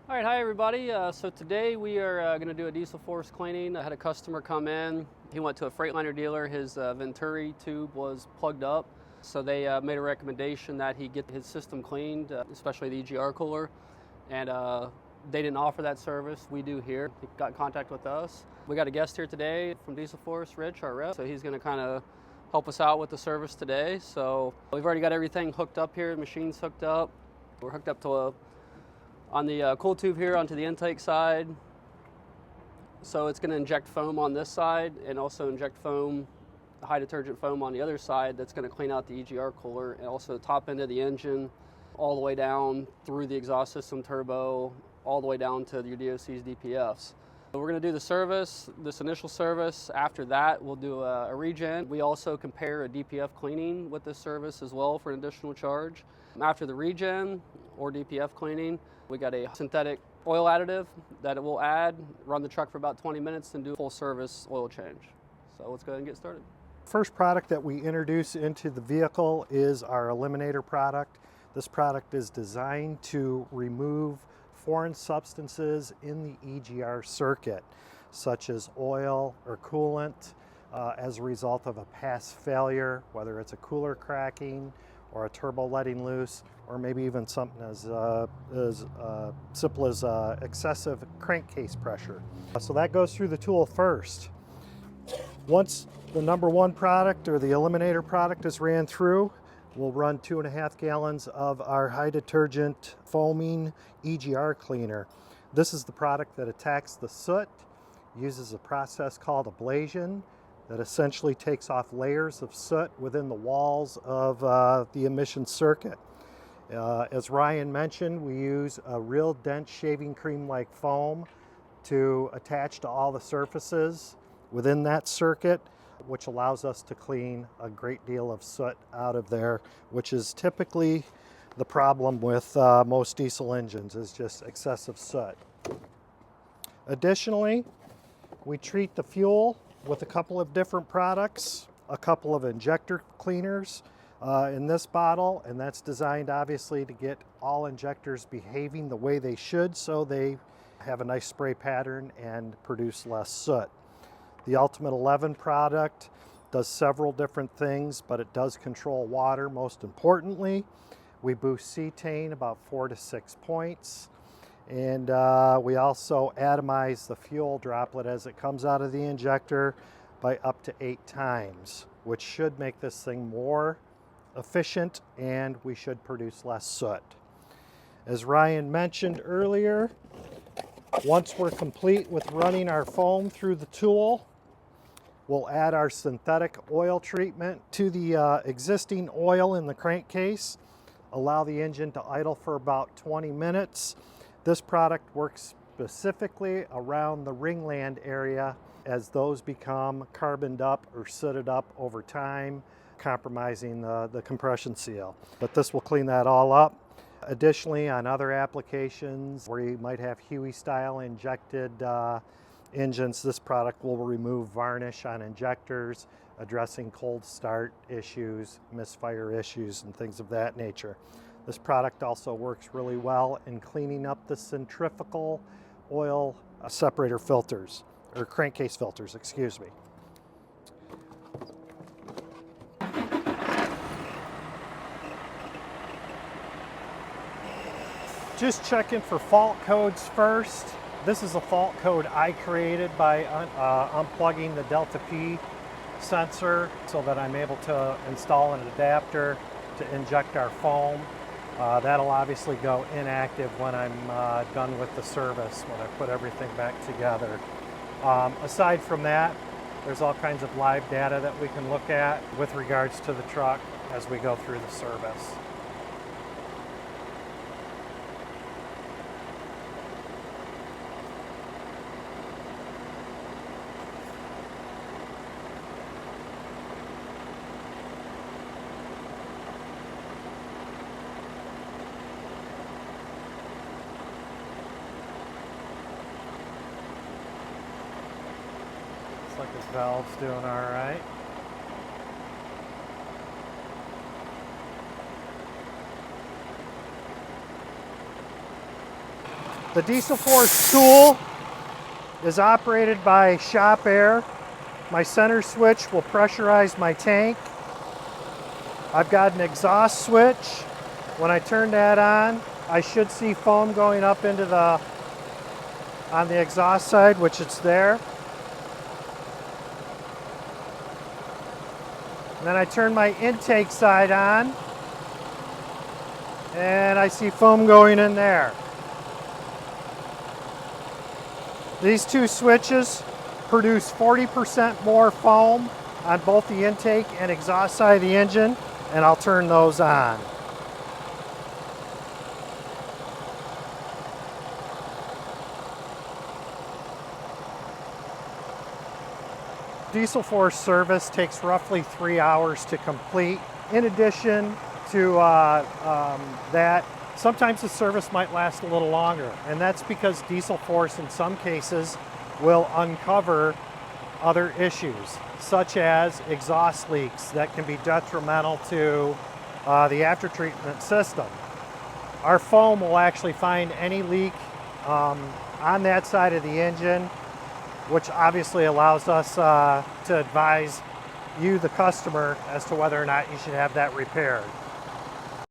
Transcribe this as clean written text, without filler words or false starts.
All right, hi everybody. So today we are going to do a diesel force cleaning. I had a customer come in. He went to a Freightliner dealer. His Venturi tube was plugged up. So they made a recommendation that he get his system cleaned, especially the EGR cooler. And they didn't offer that service. We do here. He got in contact with us. We got a guest here today from Diesel Force, Rich, our rep. So he's going to kind of help us out with the service today. So we've already got everything hooked up here. The machine's hooked up. We're hooked up to on the cool tube here onto the intake side. So it's going to inject foam on this side and also inject foam, high detergent foam on the other side that's going to clean out the EGR cooler, and also the top end of the engine all the way down through the exhaust system turbo, all the way down to your DOC's DPFs. So we're going to do the service, this initial service. After that, we'll do a regen. We also compare a DPF cleaning with this service as well for an additional charge. After the regen or DPF cleaning, we got a synthetic oil additive that it will add, run the truck for about 20 minutes, and do a full service oil change. So let's go ahead and get started. First product that we introduce into the vehicle is our eliminator product. This product is designed to remove foreign substances in the EGR circuit, such as oil or coolant, as a result of a past failure, whether it's a cooler cracking or a turbo letting loose, or maybe even something as simple as excessive crankcase pressure. So that goes through the tool first. Once the number one product or the eliminator product is ran through, we'll run 2.5 gallons of our high detergent foaming EGR cleaner. This is the product that attacks the soot, uses a process called ablation that essentially takes off layers of soot within the walls of the emission circuit. As Ryan mentioned, we use a real dense shaving cream-like foam to attach to all the surfaces within that circuit, which allows us to clean a great deal of soot out of there, which is typically the problem with most diesel engines, is just excessive soot. Additionally, we treat the fuel with a couple of different products, a couple of injector cleaners in this bottle, and that's designed obviously to get all injectors behaving the way they should so they have a nice spray pattern and produce less soot. The Ultimate 11 product does several different things, but it does control water most importantly. We boost cetane about 4 to 6 points. And we also atomize the fuel droplet as it comes out of the injector by up to 8 times, which should make this thing more efficient, and we should produce less soot. As Ryan mentioned earlier, once we're complete with running our foam through the tool, we'll add our synthetic oil treatment to the existing oil in the crankcase, allow the engine to idle for about 20 minutes. This product works specifically around the ringland area as those become carboned up or sooted up over time, compromising the compression seal. But this will clean that all up. Additionally, on other applications where you might have Huey style injected engines, this product will remove varnish on injectors, addressing cold start issues, misfire issues, and things of that nature. This product also works really well in cleaning up the centrifugal oil separator filters, or crankcase filters, excuse me. Just checking for fault codes first. This is a fault code I created by unplugging the Delta P sensor so that I'm able to install an adapter to inject our foam. That'll obviously go inactive when I'm done with the service, when I put everything back together. Aside from that, there's all kinds of live data that we can look at with regards to the truck as we go through the service. Looks like this valve's doing all right. The diesel force tool is operated by shop air. My center switch will pressurize my tank. I've got an exhaust switch. When I turn that on, I should see foam going up into on the exhaust side, which it's there. And then I turn my intake side on, and I see foam going in there. These two switches produce 40% more foam on both the intake and exhaust side of the engine, and I'll turn those on. Diesel force service takes roughly 3 hours to complete. In addition to that, sometimes the service might last a little longer, and that's because diesel force in some cases will uncover other issues, such as exhaust leaks that can be detrimental to the after-treatment system. Our foam will actually find any leak on that side of the engine, which obviously allows us to advise you, the customer, as to whether or not you should have that repaired.